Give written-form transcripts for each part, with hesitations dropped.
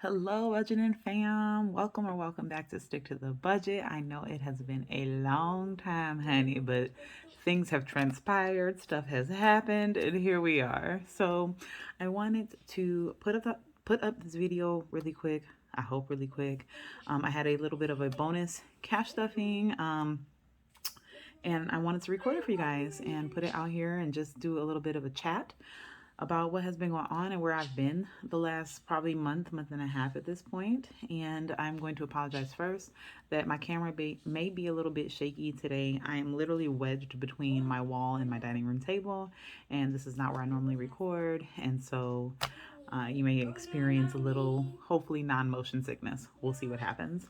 Hello, budgeting fam. Welcome back to Stick to the Budget. I know it has been a long time, honey, but things have transpired, stuff has happened, and here we are. So, I wanted to put up this video really quick. I hope really quick. I had a little bit of a bonus cash stuffing. And I wanted to record it for you guys and put it out here and just do a little bit of a chat about what has been going on and where I've been the last probably month and a half at this point. And I'm going to apologize first that my camera may be a little bit shaky today. I am literally wedged between my wall and my dining room table, and this is not where I normally record. And so you may experience a little, hopefully, non motion sickness. We'll see what happens.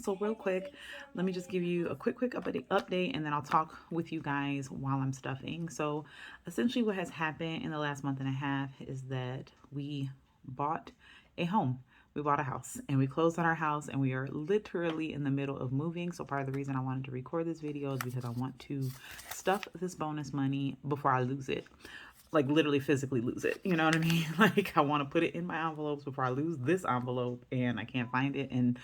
So real quick, let me just give you a quick update and then I'll talk with you guys while I'm stuffing. So essentially what has happened in the last month and a half is that we bought a home. We bought a house and we closed on our house and we are literally in the middle of moving. So part of the reason I wanted to record this video is because I want to stuff this bonus money before I lose it, like literally physically lose it. You know what I mean? Like I want to put it in my envelopes before I lose this envelope and I can't find it. And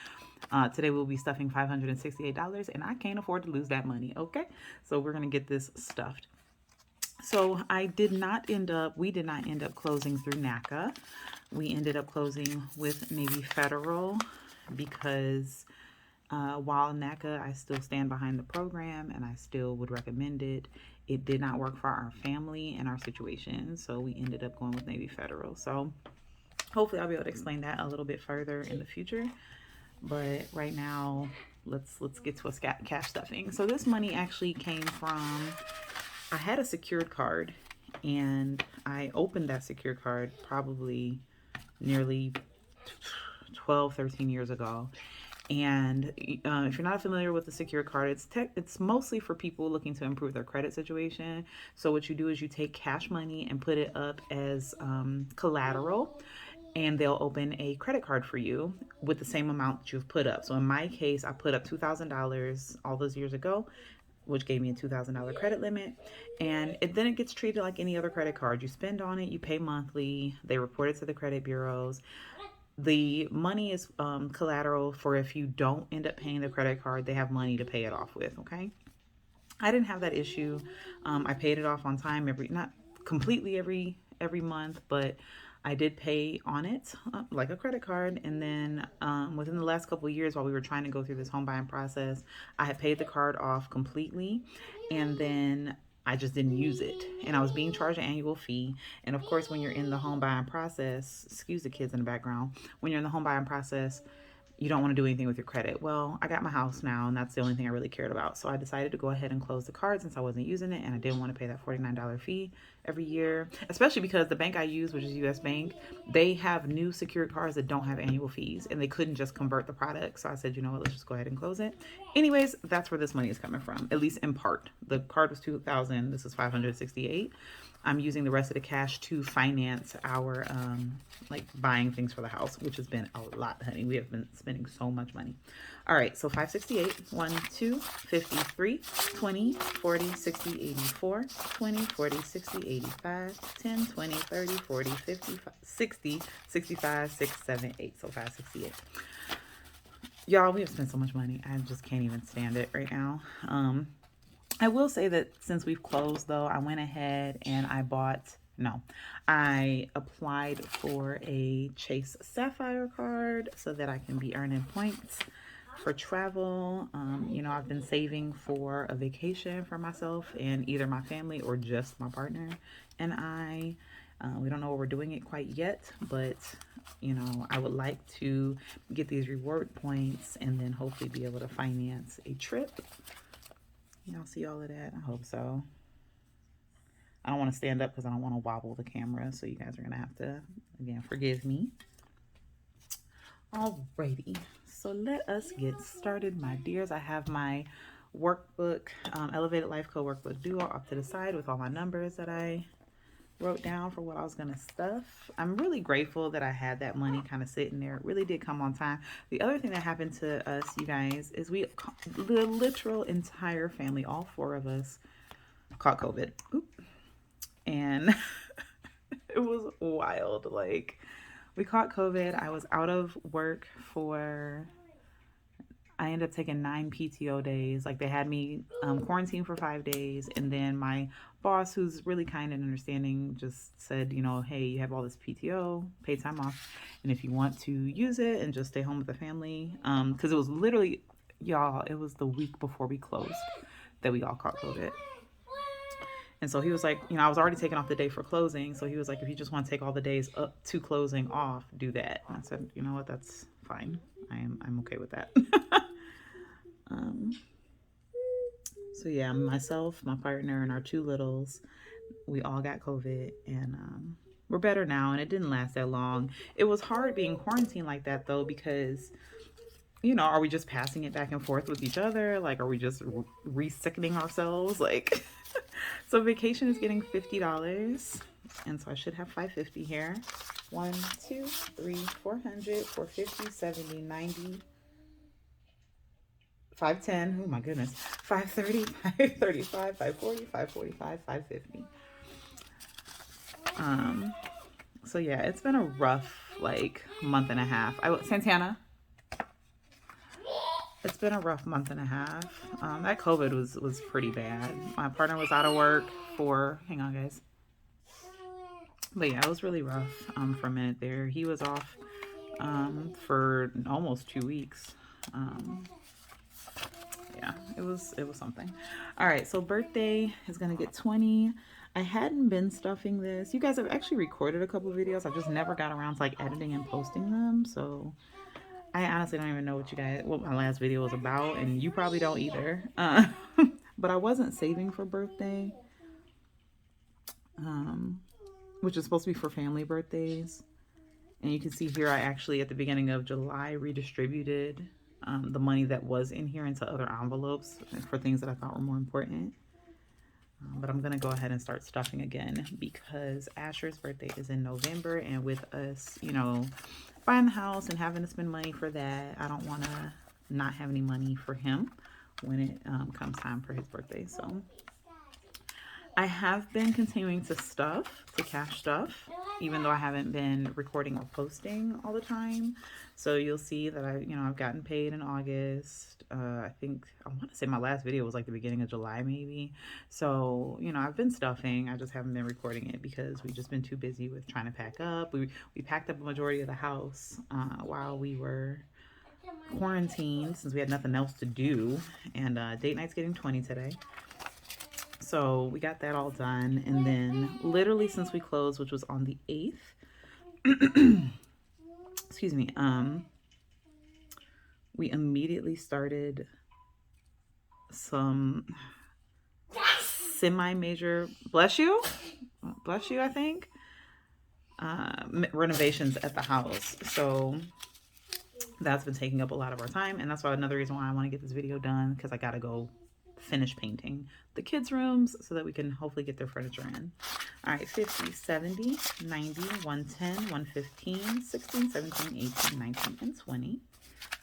today we'll be stuffing $568 and I can't afford to lose that money. Okay. So we're going to get this stuffed. So we did not end up closing through NACA. We ended up closing with Navy Federal because while NACA, I still stand behind the program and I still would recommend it. It did not work for our family and our situation, so we ended up going with Navy Federal. So hopefully I'll be able to explain that a little bit further in the future. But right now, let's get to a cash stuffing. So this money actually came from, I had a secured card and I opened that secured card probably nearly 12, 13 years ago. And if you're not familiar with the secure card, it's mostly for people looking to improve their credit situation. So what you do is you take cash money and put it up as collateral, and they'll open a credit card for you with the same amount that you've put up. So in my case, I put up $2,000 all those years ago, which gave me a $2,000 credit limit. And then it gets treated like any other credit card. You spend on it, you pay monthly, they report it to the credit bureaus. The money is collateral for if you don't end up paying the credit card, they have money to pay it off with, okay? I didn't have that issue. I paid it off on time not completely every month, but I did pay on it like a credit card. And then within the last couple of years, while we were trying to go through this home buying process, I had paid the card off completely. And then I just didn't use it. And I was being charged an annual fee. And of course, when you're in the home buying process, excuse the kids in the background, when you're in the home buying process, you don't want to do anything with your credit. Well, I got my house now, and that's the only thing I really cared about. So I decided to go ahead and close the card since I wasn't using it, and I didn't want to pay that $49 fee every year, especially because the bank I use, which is US Bank, they have new secured cards that don't have annual fees, and they couldn't just convert the product. So I said, you know what, let's just go ahead and close it. Anyways, that's where this money is coming from, at least in part. The card was $2,000. This is $568. I'm using the rest of the cash to finance our like buying things for the house, which has been a lot, honey. We have been spending so much money. All right, so 568, 1, 2, 53, 20, 40, 60, 84, 20, 40, 60, 85, 10, 20, 30, 40, 50, 60, 65, 6, 7, 8. So 568. Y'all, we have spent so much money. I just can't even stand it right now. I will say that since we've closed, though, I went ahead and I applied for a Chase Sapphire card so that I can be earning points for travel. I've been saving for a vacation for myself and either my family or just my partner and I. We don't know what we're doing it quite yet, but I would like to get these reward points and then hopefully be able to finance a trip. Y'all see all of that? I hope so. I don't want to stand up because I don't want to wobble the camera, so you guys are going to have to, again, forgive me. Alrighty, so let us get started, my dears. I have my workbook, Elevated Life Code Workbook Duo, off to the side with all my numbers that I wrote down for what I was going to stuff. I'm really grateful that I had that money kind of sitting there. It really did come on time. The other thing that happened to us, you guys, is the literal entire family, all four of us, caught COVID. Oop. And it was wild. Like, We caught COVID. I was out of work for, I ended up taking 9 PTO days. Like they had me quarantined for 5 days. And then my boss, who's really kind and understanding, just said, you know, hey, you have all this PTO, paid time off. And if you want to use it and just stay home with the family, because it was literally, y'all, it was the week before we closed that we all caught COVID. And so he was like, you know, I was already taking off the day for closing. So he was like, if you just want to take all the days up to closing off, do that. And I said, you know what, that's fine. I'm okay with that. um, so yeah, myself, my partner, and our 2 littles, we all got COVID, and we're better now. And it didn't last that long. It was hard being quarantined like that though, because you know, are we just passing it back and forth with each other? Like, are we just re-sickening ourselves? Like, so vacation is getting $50. And so I should have 550 here. 1, 2, 3, 400, 450, 70, 90, 510. Oh my goodness. 530, 535, 540, 545, 550. So yeah, it's been a rough like month and a half. Santana. It's been a rough month and a half. That COVID was pretty bad. My partner was out of work for, hang on guys. But yeah, it was really rough for a minute there. He was off for almost 2 weeks. Yeah, it was something. All right, so birthday is gonna get 20. I hadn't been stuffing this. You guys have actually recorded a couple of videos. I just never got around to like editing and posting them. So I honestly don't even know what my last video was about, and you probably don't either. But I wasn't saving for birthday, which is supposed to be for family birthdays. And you can see here, I actually, at the beginning of July, redistributed the money that was in here into other envelopes for things that I thought were more important. But I'm going to go ahead and start stuffing again because Asher's birthday is in November, and with us, you know, buying the house and having to spend money for that, I don't want to not have any money for him when it comes time for his birthday. So I have been continuing to cash stuff, even though I haven't been recording or posting all the time. So you'll see that I've gotten paid in August. I want to say my last video was like the beginning of July maybe. So, you know, I've been stuffing. I just haven't been recording it because we've just been too busy with trying to pack up. We packed up a majority of the house while we were quarantined since we had nothing else to do. And date night's getting 20 today. So we got that all done. And then literally since we closed, which was on the 8th, excuse me, we immediately started some semi-major, bless you, I think, renovations at the house. So that's been taking up a lot of our time. And that's why another reason why I want to get this video done, because I got to go finish painting the kids' rooms so that we can hopefully get their furniture in. All right, 50, 70, 90, 110, 115, 16, 17, 18, 19, and 20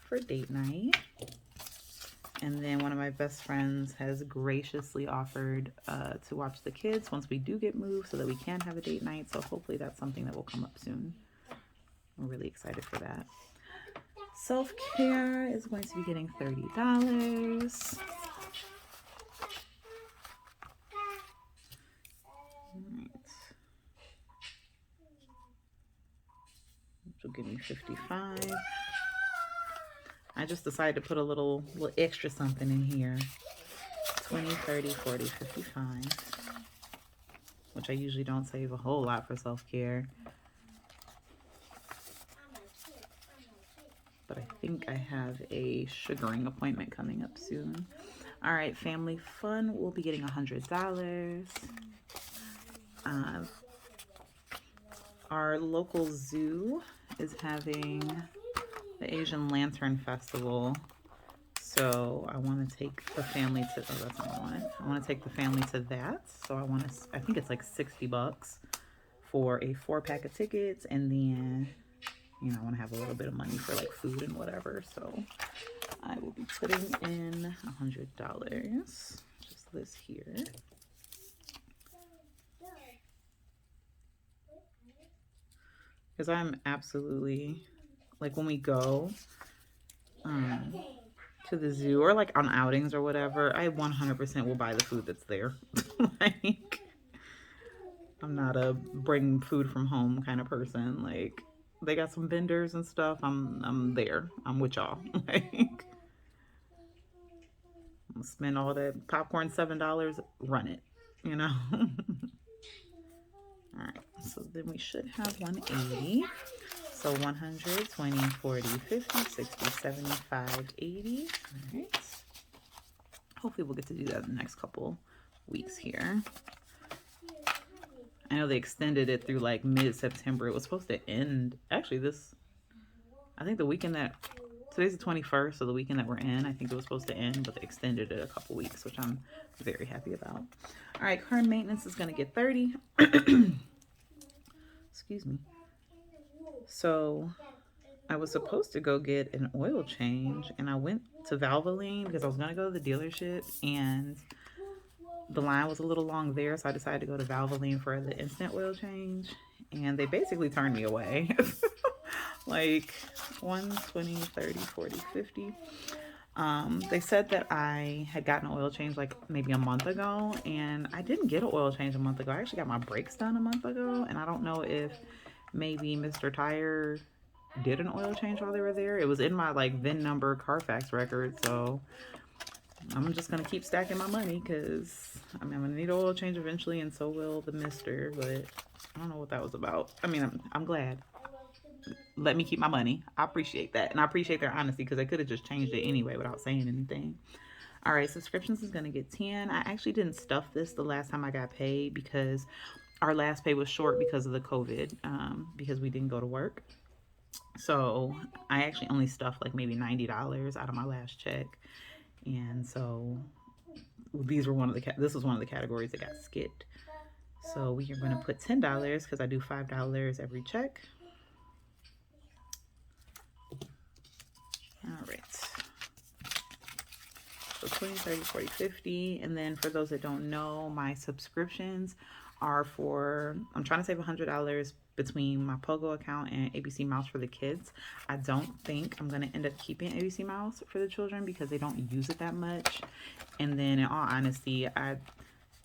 for date night. And then one of my best friends has graciously offered to watch the kids once we do get moved so that we can have a date night. So hopefully that's something that will come up soon. I'm really excited for that. Self-care is going to be getting $30. Which will give me 55. I just decided to put a little extra something in here. 20, 30, 40, 55. Which I usually don't save a whole lot for self-care. But I think I have a sugaring appointment coming up soon. All right, family fun will be getting $100. Our local zoo is having the Asian Lantern Festival. So I want to take the family to, oh, that's not what I wanted. I want to take the family to that. So I think it's like $60 for a 4-pack of tickets. And then, you know, I want to have a little bit of money for like food and whatever. So I will be putting in $100. Just this here. because I'm absolutely, like, when we go um, to the zoo or like on outings or whatever, I 100% will buy the food that's there. Like, I'm not a bring food from home kind of person. Like, they got some vendors and stuff. I'm there. I'm with y'all. Like, I'm gonna spend all that popcorn $7. Run it. You know. All right. So then we should have 180. So 100, 20, 40, 50, 60, 75, 80. All right. Hopefully we'll get to do that in the next couple weeks here. I know they extended it through like mid-September. It was supposed to end actually I think the weekend that today's the 21st, so the weekend that we're in, I think it was supposed to end, but they extended it a couple weeks, which I'm very happy about. All right, car maintenance is going to get 30. Excuse me. So I was supposed to go get an oil change, and I went to Valvoline because I was going to go to the dealership, and the line was a little long there, so I decided to go to Valvoline for the instant oil change, and they basically turned me away. Like 1, 20, 30, 40, 50. They said that I had gotten an oil change like maybe a month ago, and I didn't get an oil change a month ago. I actually got my brakes done a month ago, and I don't know if maybe Mr. Tire did an oil change while they were there. It was in my like VIN number Carfax record, so I'm just gonna keep stacking my money because I mean I'm gonna need an oil change eventually, and so will the Mister. But I don't know what that was about. I mean I'm glad. Let me keep my money. I appreciate that, and I appreciate their honesty because they could have just changed it anyway without saying anything. All right, subscriptions is gonna get 10. I actually didn't stuff this the last time I got paid because our last pay was short because of the COVID, because we didn't go to work. So I actually only stuffed like maybe $90 out of my last check, and so these were this was one of the categories that got skipped. So we are going to put $10 because I do $5 every check. All right. So 20, 30, 40, 50. And then for those that don't know, my subscriptions are for, I'm trying to save $100 between my Pogo account and ABC Mouse for the kids. I don't think I'm going to end up keeping ABC Mouse for the children because they don't use it that much. And then in all honesty,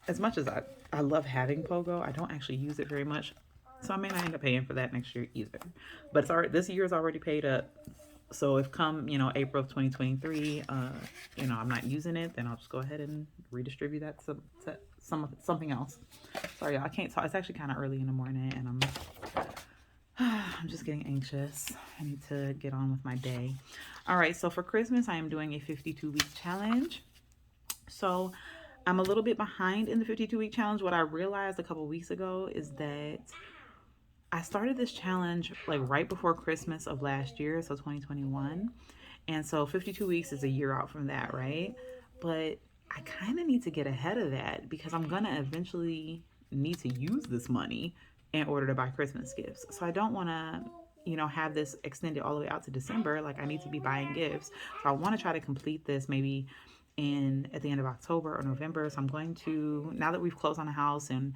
as much as I love having Pogo, I don't actually use it very much. So I may not end up paying for that next year either. But it's already, this year is already paid up. So if come, April of 2023, I'm not using it, then I'll just go ahead and redistribute that to something else. Sorry, y'all, I can't talk. It's actually kind of early in the morning, and I'm just getting anxious. I need to get on with my day. All right, so for Christmas, I am doing a 52-week challenge. So I'm a little bit behind in the 52-week challenge. What I realized a couple weeks ago is that I started this challenge like right before Christmas of last year, so 2021. And so 52 weeks is a year out from that, right? But I kind of need to get ahead of that because I'm going to eventually need to use this money in order to buy Christmas gifts. So I don't want to, have this extended all the way out to December. Like I need to be buying gifts. So I want to try to complete this maybe at the end of October or November. So I'm going to, now that we've closed on the house and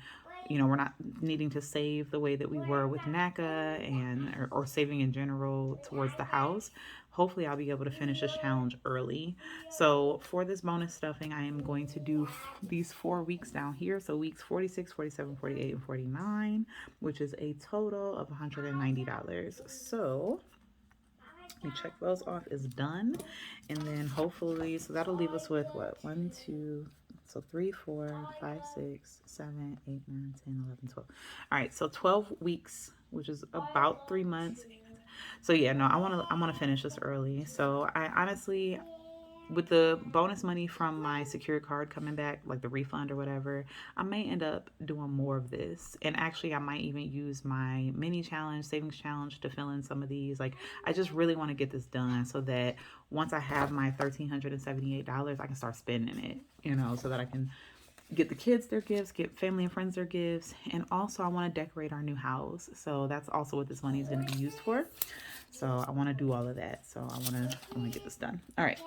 we're not needing to save the way that we were with NACA or saving in general towards the house. Hopefully I'll be able to finish this challenge early. So for this bonus stuffing, I am going to do these 4 weeks down here. So weeks 46, 47, 48, and 49, which is a total of $190. So we check those off as done. And then hopefully, so that'll leave us with what? 1, 2, so 3, 4, 5, 6, 7, 8, 9, 10, 11, 12. All right, so 12 weeks, which is about 3 months. So yeah, no, I want to finish this early. So I honestly, with the bonus money from my secured card coming back, like the refund or whatever, I may end up doing more of this. And actually, I might even use my mini challenge, savings challenge to fill in some of these. Like, I just really want to get this done so that once I have my $1,378, I can start spending it, so that I can get the kids their gifts, get family and friends their gifts. And also I want to decorate our new house. So that's also what this money is going to be used for. So I want to do all of that. So I want to get this done. All right.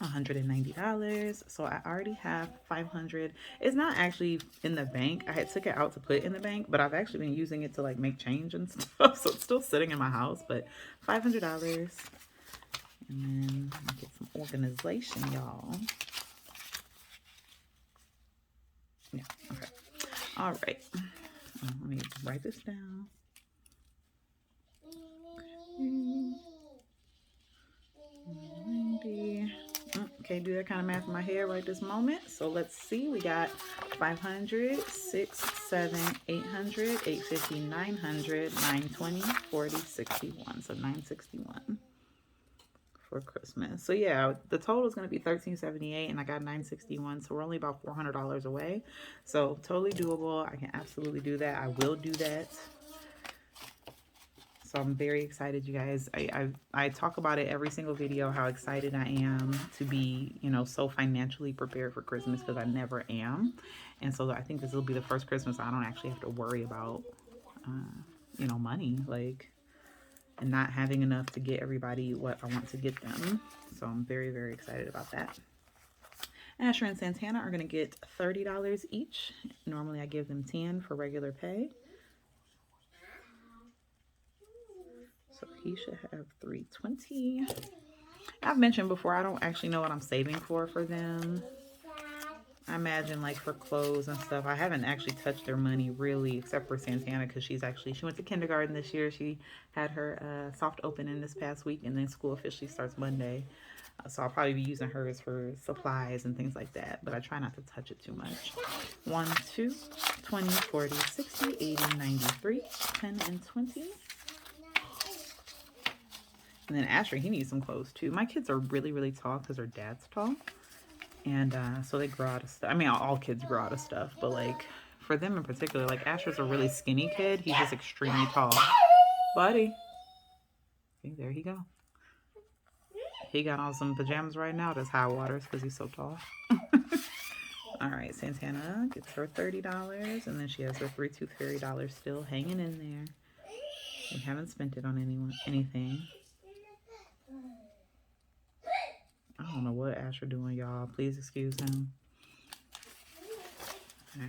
$190. So I already have 500. It's not actually in the bank. I had took it out to put in the bank, but I've actually been using it to like make change and stuff. So it's still sitting in my house, but $500. And then get some organization, y'all. Yeah, okay. All right. Let me write this down. Can't do that kind of math in my head right this moment. So let's see. We got 500, 6, 7, 800, 850, 900, 920, 40, 61. So 961 for Christmas. So yeah, the total is going to be $1378 and I got 961. So we're only about $400 away. So totally doable. I can absolutely do that. I will do that. So I'm very excited, you guys. I talk about it every single video, how excited I am to be, you know, so financially prepared for Christmas, because I never am. And so I think this will be the first Christmas I don't actually have to worry about, you know, money, like, and not having enough to get everybody what I want to get them. So I'm very, very excited about that. Asher and Santana are going to get $30 each. Normally I give them 10 for regular pay. So he should have 320. I've mentioned before, I don't actually know what I'm saving for them. I imagine like for clothes and stuff. I haven't actually touched their money really, except for Santana, because she went to kindergarten this year. She had her soft opening this past week, and then school officially starts Monday. So I'll probably be using hers for supplies and things like that, but I try not to touch it too much. 1, 2, 20, 40, 60, 80, 93, 10, and 20. And then Asher, he needs some clothes too. My kids are really, really tall because their dad's tall. And so they grow out of stuff. I mean, all kids grow out of stuff. But like, for them in particular, like Asher's a really skinny kid. He's just extremely tall. Buddy. Okay, there he go. He got on some pajamas right now. That's high waters because he's so tall. All right, Santana gets her $30. And then she has her 3 Tooth Fairy dollars still hanging in there. We haven't spent it on anything. I don't know what Asher doing, y'all. Please excuse him. All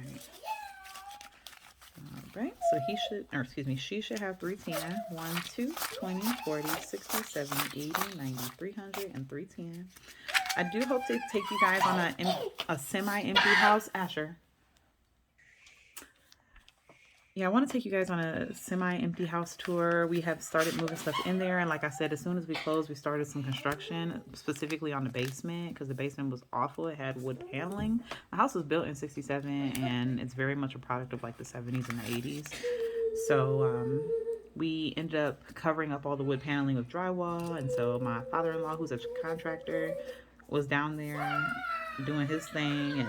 right. So he should, or excuse me, she should have 310. 1, 2, 20, 40, 60, 70, 80, 90, 300, and 310. I do hope to take you guys on a semi-empty house. Asher. Yeah, I want to take you guys on a semi-empty house tour. We have started moving stuff in there. And like I said, as soon as we closed, we started some construction, specifically on the basement, because the basement was awful. It had wood paneling. The house was built in '67, and it's very much a product of like the 70s and the 80s. So we ended up covering up all the wood paneling with drywall. And so my father-in-law, who's a contractor, was down there doing his thing.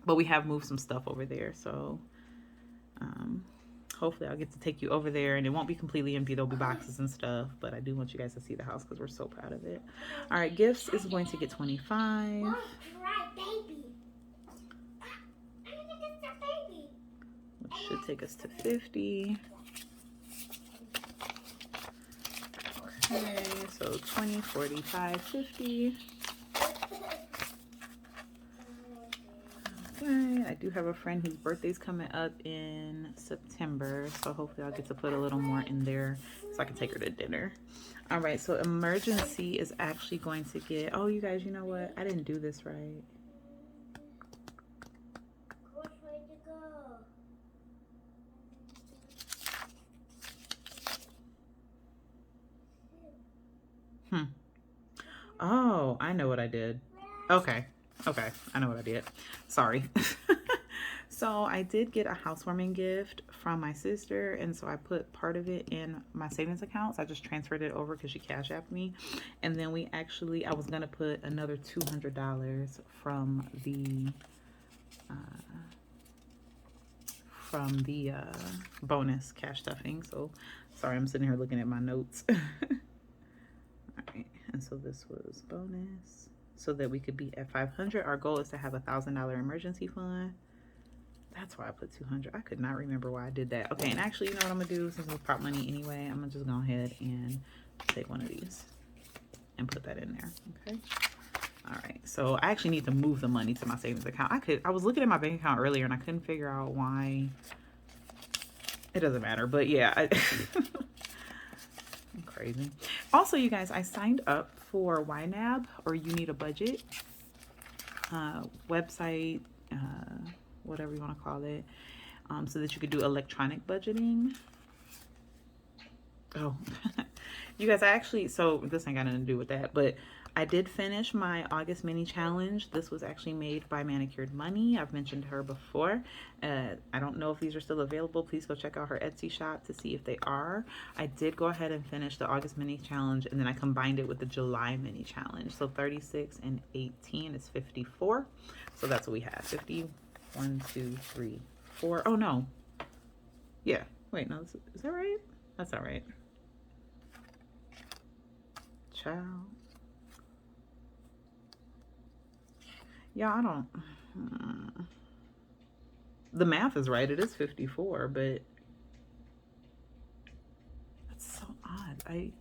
But we have moved some stuff over there. So hopefully I'll get to take you over there, and it won't be completely empty. There'll be boxes and stuff, but I do want you guys to see the house because we're so proud of it. All right, gifts is going to get 25. Which should take us to 50. Okay, so 20, 45, 50. Okay, I do have a friend whose birthday's coming up in September, so hopefully I'll get to put a little more in there so I can take her to dinner. All right, so emergency is actually going to get, oh, you guys, you know what? I didn't do this right. Oh, I know what I did. Okay, I know what I did. Sorry. So I did get a housewarming gift from my sister, and so I put part of it in my savings account. So I just transferred it over because she Cash Apped me. And then I was gonna put another $200 from the bonus cash stuffing. So sorry, I'm sitting here looking at my notes. All right, and so this was bonus so that we could be at 500. Our goal is to have $1,000 emergency fund. That's why I put 200. I could not remember why I did that. Okay, and actually, you know what I'm gonna do? Since it's prop money anyway, I'm gonna just go ahead and take one of these and put that in there. Okay. All right, so I actually need to move the money to my savings account. I was looking at my bank account earlier and I couldn't figure out why. It doesn't matter, but yeah, I'm crazy. Also, you guys, I signed up for YNAB, or You Need a Budget website, whatever you want to call it, so that you could do electronic budgeting. Oh, you guys, so this ain't got nothing to do with that, but I did finish my August mini challenge. This was actually made by Manicured Money. I've mentioned her before. I don't know if these are still available. Please go check out her Etsy shop to see if they are. I did go ahead and finish the August mini challenge, and then I combined it with the July mini challenge. So 36 and 18 is 54. So that's what we have. 50, 1, 2, 3, 4. Oh, no. Yeah. Wait, no. Is that right? That's all right. Child. Yeah, I don't. The math is right. It is 54, but it's so odd.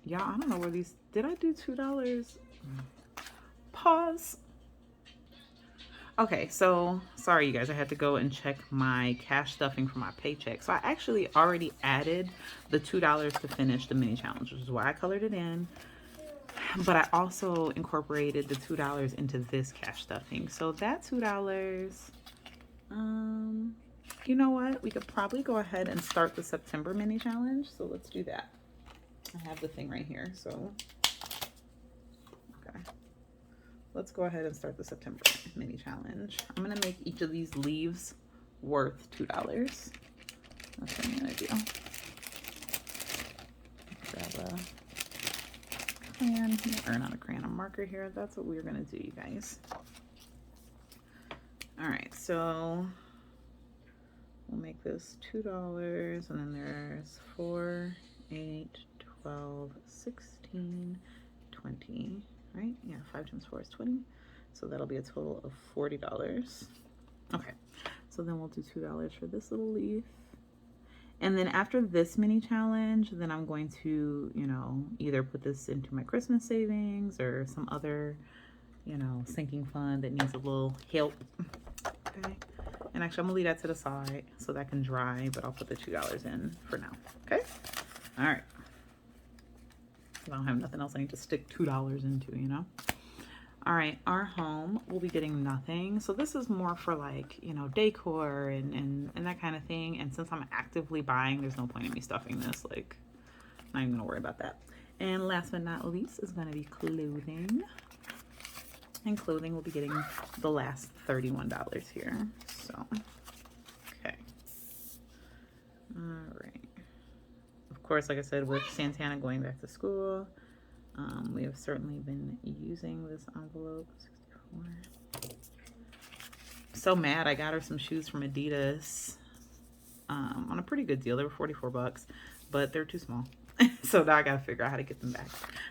Yeah, I don't know where these. Did I do $2? Pause. Okay, so sorry, you guys. I had to go and check my cash stuffing for my paycheck. So I actually already added the $2 to finish the mini challenge, which is why I colored it in. But I also incorporated the $2 into this cash stuffing. So that $2, you know what? We could probably go ahead and start the September mini challenge. So let's do that. I have the thing right here. So, okay. Let's go ahead and start the September mini challenge. I'm going to make each of these leaves worth $2. That's what I'm going to do. Grab a crayon here, or not a crayon, a marker here. That's what we're going to do, you guys. All right, so we'll make this $2, and then there's 4, 8, 12, 16, 20. Right? Yeah, 5 times 4 is 20. So that'll be a total of $40. Okay, so then we'll do $2 for this little leaf. And then after this mini challenge, then I'm going to, you know, either put this into my Christmas savings or some other, you know, sinking fund that needs a little help. Okay. And actually, I'm gonna leave that to the side so that can dry, but I'll put the $2 in for now. Okay. All right. I don't have nothing else I need to stick $2 into, you know? All right, our home will be getting nothing. So this is more for like, you know, decor and that kind of thing. And since I'm actively buying, there's no point in me stuffing this. Like, not even gonna worry about that. And last but not least is gonna be clothing. And clothing will be getting the last $31 here. So, okay. All right. Of course, like I said, with Santana going back to school, we have certainly been using this envelope. 64. So mad, I got her some shoes from Adidas on a pretty good deal. They were 44 bucks, but they're too small. So now I gotta figure out how to get them back.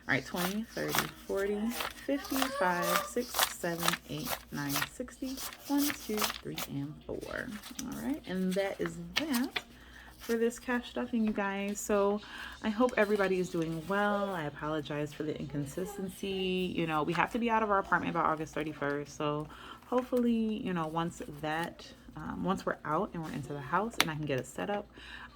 All right, 20, 30, 40, 50, 5, 6, 7, 8, 9, 60, 1, 2, 3, and 4. All right, and that is that for this cash stuffing, you guys. So I hope everybody is doing well. I apologize for the inconsistency. You know, we have to be out of our apartment by August 31st. So hopefully, you know, once we're out and we're into the house and I can get it set up,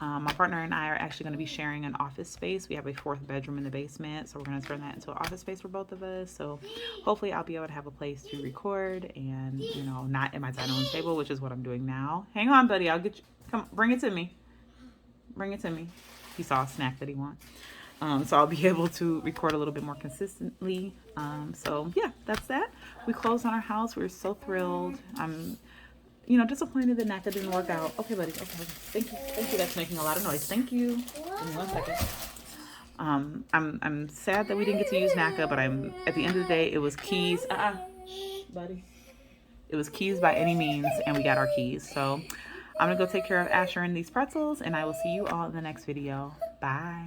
my partner and I are actually going to be sharing an office space. We have a 4th bedroom in the basement, so we're going to turn that into an office space for both of us. So hopefully I'll be able to have a place to record and, you know, not in my dining room table, which is what I'm doing now. Hang on, buddy. I'll get you. Come, bring it to me. Bring it to me. He saw a snack that he wants. So I'll be able to record a little bit more consistently. So yeah, that's that. We closed on our house. We were so thrilled. I'm, you know, disappointed that NACA didn't work out. Okay, buddy. Okay. Thank you. Thank you. That's making a lot of noise. Thank you. Give me 1 second. I'm sad that we didn't get to use NACA, but at the end of the day, it was keys. Shh, buddy. It was keys by any means, and we got our keys. So I'm gonna go take care of Asher and these pretzels, and I will see you all in the next video. Bye.